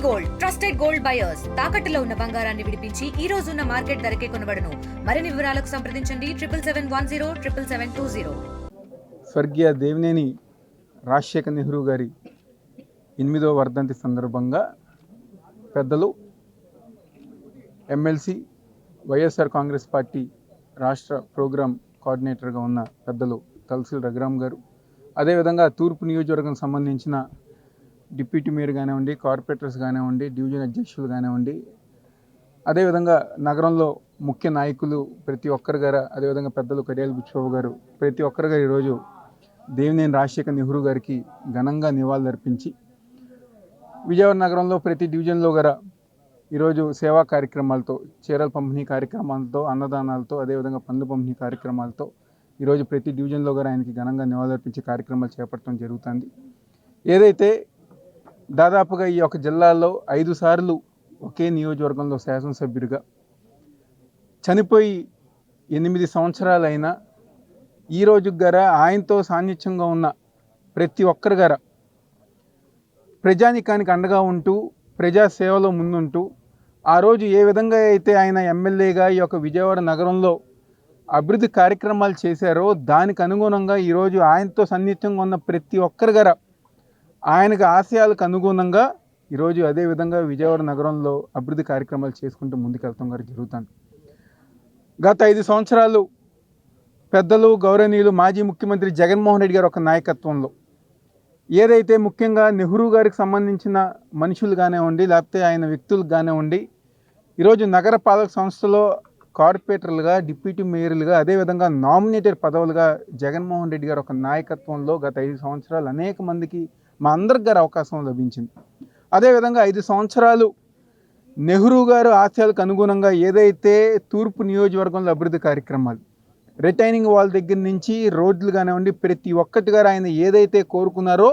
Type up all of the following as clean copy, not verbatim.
Gold trusted gold buyers తాకట్టులో ఉన్న బంగారాన్ని విడిపించి ఈ రోజు ఉన్న మార్కెట్ ధరకే కొనబడును. మరిన్ని వివరాలకు సంప్రదించండి 7771077720. స్వర్గీయ దేవినేని రాజశేఖర్ నెహ్రూ గారి 8వ వర్ధంతి సందర్భంగా పెద్దలు ఎమ్మెల్సీ వైఎస్ఆర్ కాంగ్రెస్ పార్టీ రాష్ట్ర ప్రోగ్రామ్ కోఆర్డినేటర్గా ఉన్న పెద్దలు తలసిల్ రఘురామ్ గారు, అదేవిధంగా తూర్పు నియోజకవర్గం సంబంధించిన డిప్యూటీ మేయర్ కానివ్వండి, కార్పొరేటర్స్ కానివ్వండి, డివిజన్ అధ్యక్షులు కానివ్వండి, అదేవిధంగా నగరంలో ముఖ్య నాయకులు ప్రతి ఒక్కరి గారు, అదేవిధంగా పెద్దలు కడియాల బుచ్చిబాబు గారు, ప్రతి ఒక్కరి గారు ఈరోజు దేవినేని రాజశేఖర్ నెహ్రూ గారికి ఘనంగా నివాళులర్పించి విజయవాడ నగరంలో ప్రతి డివిజన్లో గల ఈరోజు సేవా కార్యక్రమాలతో, చీరల పంపిణీ కార్యక్రమాలతో, అన్నదానాలతో, అదేవిధంగా పండ్ల పంపిణీ కార్యక్రమాలతో ఈరోజు ప్రతి డివిజన్లో కూడా ఆయనకి ఘనంగా నివాళులర్పించే కార్యక్రమాలు చేపట్టడం జరుగుతుంది. ఏదైతే దాదాపుగా ఈ యొక్క జిల్లాలో 5 సార్లు ఒకే నియోజకవర్గంలో శాసనసభ్యుడిగా చనిపోయి 8 సంవత్సరాలైనా ఈరోజు గారా ఆయనతో సాన్నిధ్యంగా ఉన్న ప్రతి ఒక్కరి గారా ప్రజానికానికి అండగా ఉంటూ ప్రజాసేవలో ముందుంటూ ఆ రోజు ఏ విధంగా అయితే ఆయన ఎమ్మెల్యేగా ఈ యొక్క విజయవాడ నగరంలో అభివృద్ధి కార్యక్రమాలు చేశారో దానికి అనుగుణంగా ఈరోజు ఆయనతో సన్నిహితంగా ఉన్న ప్రతి ఒక్కరి గారా ఆయనకు ఆశయాలకు అనుగుణంగా ఈరోజు అదేవిధంగా విజయవాడ నగరంలో అభివృద్ధి కార్యక్రమాలు చేసుకుంటూ ముందుకెళ్తాం గారు జరుగుతుంది. గత 5 సంవత్సరాలు పెద్దలు గౌరవనీయులు మాజీ ముఖ్యమంత్రి జగన్మోహన్ రెడ్డి గారు ఒక నాయకత్వంలో ఏదైతే ముఖ్యంగా నెహ్రూ గారికి సంబంధించిన మనుషులు కానివ్వండి, లేకపోతే ఆయన వ్యక్తులకు కానివ్వండి, ఈరోజు నగర పాలక సంస్థలో కార్పొరేటర్లుగా, డిప్యూటీ మేయర్లుగా, అదేవిధంగా నామినేటెడ్ పదవులుగా జగన్మోహన్ రెడ్డి గారు ఒక నాయకత్వంలో గత 5 సంవత్సరాలు అనేక మందికి మా అందరికి గారు అవకాశం లభించింది. అదేవిధంగా 5 సంవత్సరాలు నెహ్రూ గారు ఆశయాలకు అనుగుణంగా ఏదైతే తూర్పు నియోజకవర్గంలో అభివృద్ధి కార్యక్రమాలు, రిటైనింగ్ వాల్ దగ్గర నుంచి రోడ్లు కానివ్వండి, ప్రతి ఒక్కటి గారు ఆయన ఏదైతే కోరుకున్నారో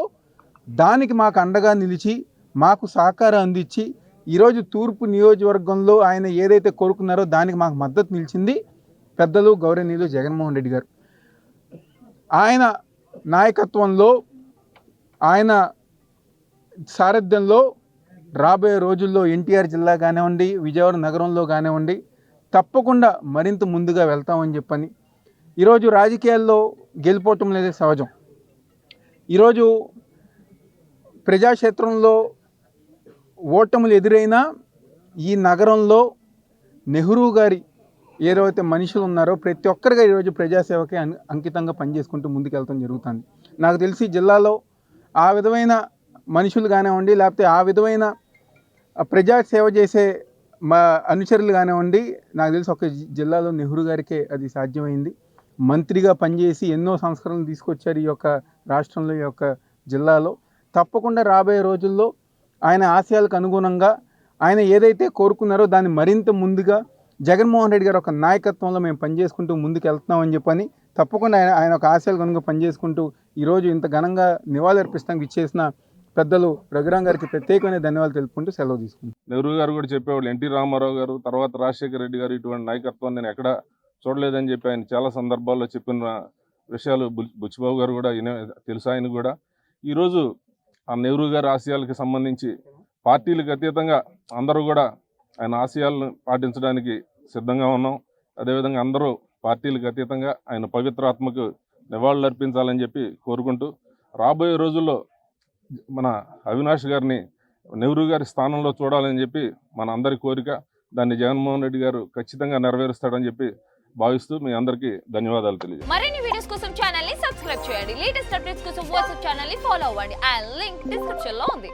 దానికి మాకు అండగా నిలిచి మాకు సహకారం అందించి ఈరోజు తూర్పు నియోజకవర్గంలో ఆయన ఏదైతే కోరుకున్నారో దానికి మాకు మద్దతు నిలిచింది పెద్దలు గౌరవనీయులు జగన్మోహన్ రెడ్డి గారు. ఆయన నాయకత్వంలో, ఆయన సారథ్యంలో రాబోయే రోజుల్లో ఎన్టీఆర్ జిల్లా కానివ్వండి, విజయవాడ నగరంలో కానివ్వండి తప్పకుండా మరింత ముందుగా వెళ్తామని చెప్పని, ఈరోజు రాజకీయాల్లో గెలిపోవటం లేదే సహజం. ఈరోజు ప్రజాక్షేత్రంలో ఓటములు ఎదురైనా ఈ నగరంలో నెహ్రూ గారి ఏదైతే మనుషులు ఉన్నారో ప్రతి ఒక్కరిగా ఈరోజు ప్రజాసేవకే అంకితంగా పనిచేసుకుంటూ ముందుకెళ్తాం జరుగుతుంది. నాకు తెలిసి జిల్లాలో ఆ విధమైన మనుషులు కానివ్వండి, లేకపోతే ఆ విధమైన ప్రజాసేవ చేసే మా అనుచరులు కానివ్వండి, నాకు తెలిసి ఒక జిల్లాలో నెహ్రూ గారికే అది సాధ్యమైంది. మంత్రిగా పనిచేసి ఎన్నో సంస్కరణలు తీసుకొచ్చారు ఈ యొక్క రాష్ట్రంలో, ఈ యొక్క జిల్లాలో. తప్పకుండా రాబోయే రోజుల్లో ఆయన ఆశయాలకు అనుగుణంగా ఆయన ఏదైతే కోరుకున్నారో దాన్ని మరింత ముందుగా జగన్మోహన్ రెడ్డి గారు ఒక నాయకత్వంలో మేము పనిచేసుకుంటూ ముందుకు వెళ్తున్నామని చెప్పని, తప్పకుండా ఆయన ఒక ఆశయాలకు అనుగుణంగా పనిచేసుకుంటూ ఈరోజు ఇంత ఘనంగా నివాళులర్పిస్తానికి ఇచ్చేసిన పెద్దలు రఘురామ్ గారికి ప్రత్యేకమైన ధన్యవాదాలు తెలుపుకుంటూ సెలవు తీసుకుంటాం. నెహ్రూ గారు కూడా చెప్పేవాళ్ళు, ఎన్టీ రామారావు గారు తర్వాత రాజశేఖర రెడ్డి గారు ఇటువంటి నాయకత్వాన్ని నేను ఎక్కడ చూడలేదని చెప్పి ఆయన చాలా సందర్భాల్లో చెప్పిన విషయాలు బుచ్చిబాబు గారు కూడా తెలుసు. ఆయన కూడా ఈరోజు ఆ నెహ్రూ గారి ఆశయాలకు సంబంధించి పార్టీలకు అతీతంగా అందరూ కూడా ఆయన ఆశయాలను పాటించడానికి సిద్ధంగా ఉన్నాం. అదేవిధంగా అందరూ పార్టీలకు అతీతంగా ఆయన పవిత్రాత్మకు నివాళులు అర్పించాలని చెప్పి కోరుకుంటూ, రాబోయే రోజుల్లో మన అవినాష్ గారిని నెహ్రూ గారి స్థానంలో చూడాలని చెప్పి మన అందరి కోరిక. దాన్ని జగన్మోహన్ రెడ్డి గారు ఖచ్చితంగా నెరవేరుస్తాడని చెప్పి భావిస్తూ మీ అందరికీ ధన్యవాదాలు తెలియజేస్తాను. మరిన్ని వీడియోస్ కోసం ఛానల్ ని సబ్స్క్రైబ్ చేయండి. లేటెస్ట్ అప్డేట్స్ కోసం వాట్సాప్ ఛానల్ ని ఫాలో అవ్వండి. ఆ లింక్ డిస్క్రిప్షన్ లో ఉంది.